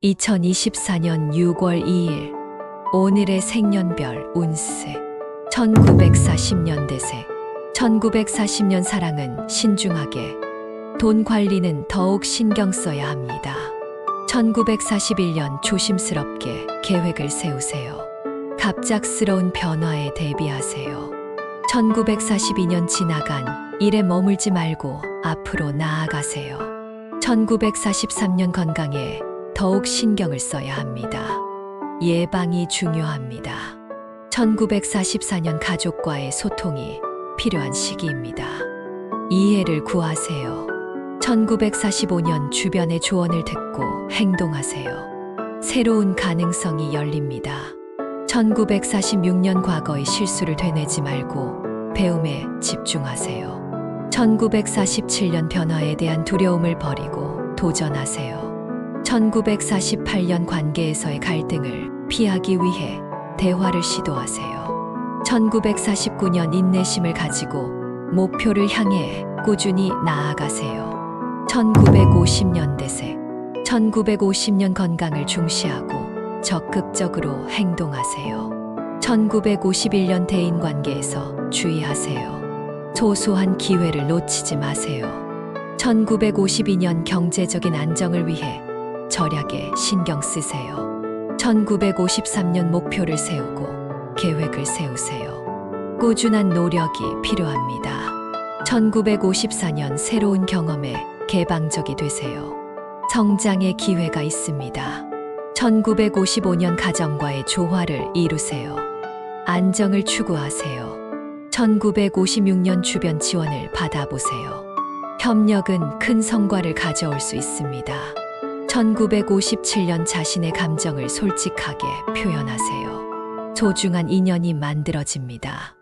2024년 6월 2일 오늘의 생년별 운세 1940년 대세 1940년 사랑은 신중하게 돈 관리는 더욱 신경 써야 합니다. 1941년 조심스럽게 계획을 세우세요. 갑작스러운 변화에 대비하세요. 1942년 지나간 일에 머물지 말고 앞으로 나아가세요. 1943년 건강에 더욱 신경을 써야 합니다. 예방이 중요합니다. 1944년 가족과의 소통이 필요한 시기입니다. 이해를 구하세요. 1945년 주변의 조언을 듣고 행동하세요. 새로운 가능성이 열립니다. 1946년 과거의 실수를 되뇌지 말고 배움에 집중하세요. 1947년 변화에 대한 두려움을 버리고 도전하세요. 1948년 관계에서의 갈등을 피하기 위해 대화를 시도하세요. 1949년 인내심을 가지고 목표를 향해 꾸준히 나아가세요. 1950년 대세 1950년 건강을 중시하고 적극적으로 행동하세요. 1951년 대인관계에서 주의하세요. 소소한 기회를 놓치지 마세요. 1952년 경제적인 안정을 위해 절약에 신경 쓰세요. 1953년 목표를 세우고 계획을 세우세요. 꾸준한 노력이 필요합니다. 1954년 새로운 경험에 개방적이 되세요. 성장의 기회가 있습니다. 1955년 가정과의 조화를 이루세요. 안정을 추구하세요. 1956년 주변 지원을 받아보세요. 협력은 큰 성과를 가져올 수 있습니다. 1957년 자신의 감정을 솔직하게 표현하세요. 소중한 인연이 만들어집니다.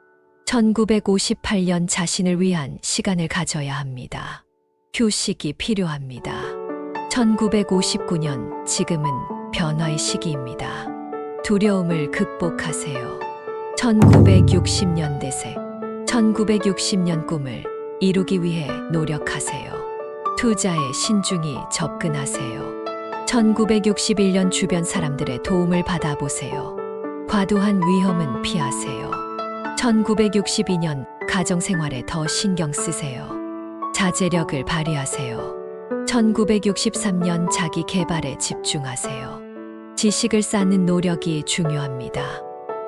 1958년 자신을 위한 시간을 가져야 합니다. 휴식이 필요합니다. 1959년 지금은 변화의 시기입니다. 두려움을 극복하세요. 1960년 대세 1960년 꿈을 이루기 위해 노력하세요. 투자에 신중히 접근하세요. 1961년 주변 사람들의 도움을 받아보세요. 과도한 위험은 피하세요. 1962년 가정생활에 더 신경 쓰세요. 자제력을 발휘하세요. 1963년 자기 개발에 집중하세요. 지식을 쌓는 노력이 중요합니다.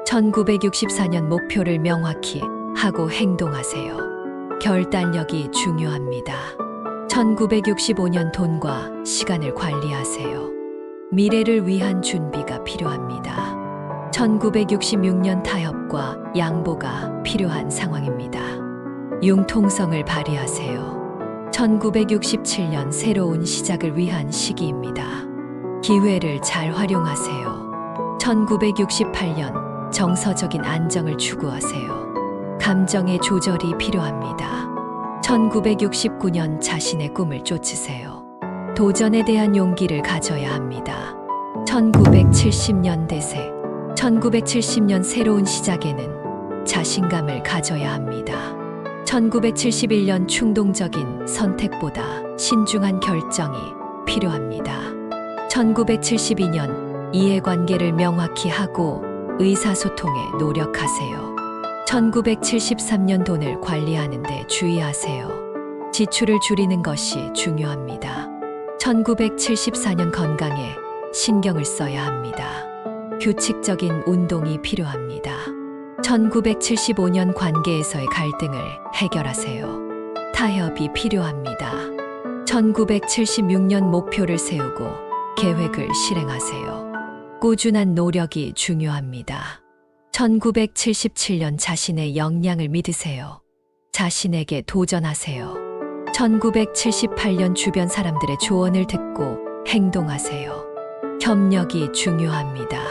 1964년 목표를 명확히 하고 행동하세요. 결단력이 중요합니다. 1965년 돈과 시간을 관리하세요. 미래를 위한 준비가 필요합니다. 1966년 타협과 양보가 필요한 상황입니다. 융통성을 발휘하세요. 1967년 새로운 시작을 위한 시기입니다. 기회를 잘 활용하세요. 1968년 정서적인 안정을 추구하세요. 감정의 조절이 필요합니다. 1969년 자신의 꿈을 쫓으세요. 도전에 대한 용기를 가져야 합니다. 1970년 대세 1970년 새로운 시작에는 자신감을 가져야 합니다. 1971년 충동적인 선택보다 신중한 결정이 필요합니다. 1972년 이해관계를 명확히 하고 의사소통에 노력하세요. 1973년 돈을 관리하는 데 주의하세요. 지출을 줄이는 것이 중요합니다. 1974년 건강에 신경을 써야 합니다. 규칙적인 운동이 필요합니다. 1975년 관계에서의 갈등을 해결하세요. 타협이 필요합니다. 1976년 목표를 세우고 계획을 실행하세요. 꾸준한 노력이 중요합니다. 1977년 자신의 역량을 믿으세요. 자신에게 도전하세요. 1978년 주변 사람들의 조언을 듣고 행동하세요. 협력이 중요합니다.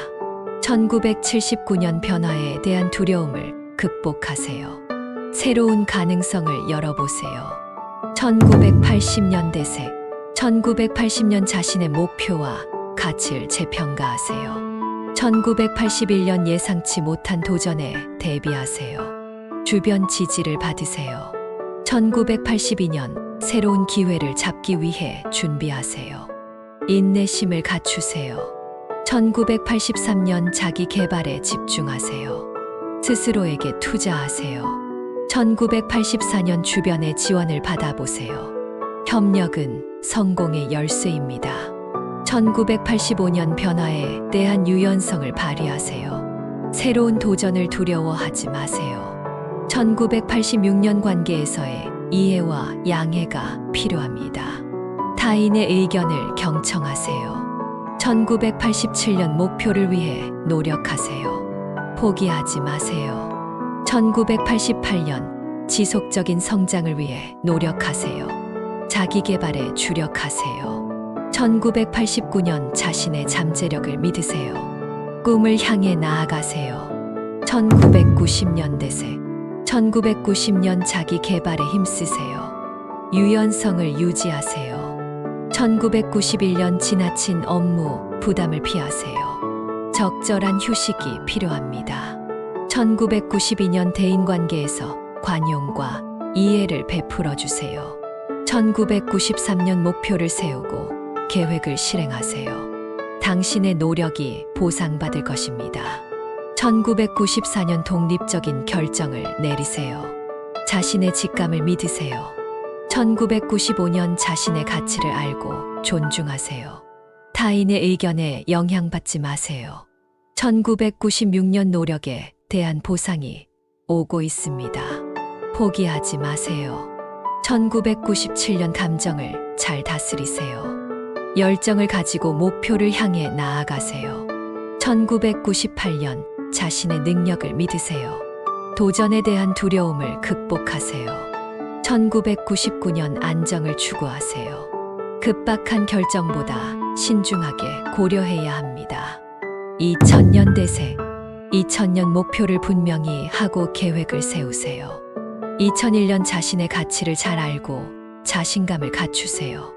1979년 변화에 대한 두려움을 극복하세요. 새로운 가능성을 열어보세요. 1980년 대세 1980년 자신의 목표와 가치를 재평가하세요. 1981년 예상치 못한 도전에 대비하세요. 주변 지지를 받으세요. 1982년 새로운 기회를 잡기 위해 준비하세요. 인내심을 갖추세요. 1983년 자기 개발에 집중하세요. 스스로에게 투자하세요. 1984년 주변의 지원을 받아보세요. 협력은 성공의 열쇠입니다. 1985년 변화에 대한 유연성을 발휘하세요. 새로운 도전을 두려워하지 마세요. 1986년 관계에서의 이해와 양해가 필요합니다. 타인의 의견을 경청하세요. 1987년 목표를 위해 노력하세요. 포기하지 마세요. 1988년 지속적인 성장을 위해 노력하세요. 자기 개발에 주력하세요. 1989년 자신의 잠재력을 믿으세요. 꿈을 향해 나아가세요. 1990년대생 1990년 자기 개발에 힘쓰세요. 유연성을 유지하세요. 1991년 지나친 업무 부담을 피하세요. 적절한 휴식이 필요합니다. 1992년 대인관계에서 관용과 이해를 베풀어 주세요. 1993년 목표를 세우고 계획을 실행하세요. 당신의 노력이 보상받을 것입니다. 1994년 독립적인 결정을 내리세요. 자신의 직감을 믿으세요. 1995년 자신의 가치를 알고 존중하세요. 타인의 의견에 영향받지 마세요. 1996년 노력에 대한 보상이 오고 있습니다. 포기하지 마세요. 1997년 감정을 잘 다스리세요. 열정을 가지고 목표를 향해 나아가세요. 1998년 자신의 능력을 믿으세요. 도전에 대한 두려움을 극복하세요. 1999년 안정을 추구하세요. 급박한 결정보다 신중하게 고려해야 합니다. 2000년 대세 2000년 목표를 분명히 하고 계획을 세우세요. 2001년 자신의 가치를 잘 알고 자신감을 갖추세요.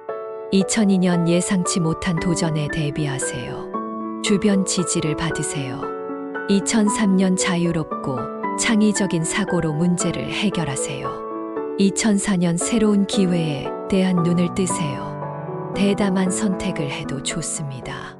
2002년 예상치 못한 도전에 대비하세요. 주변 지지를 받으세요. 2003년 자유롭고 창의적인 사고로 문제를 해결하세요. 2004년 새로운 기회에 대한 눈을 뜨세요. 대담한 선택을 해도 좋습니다.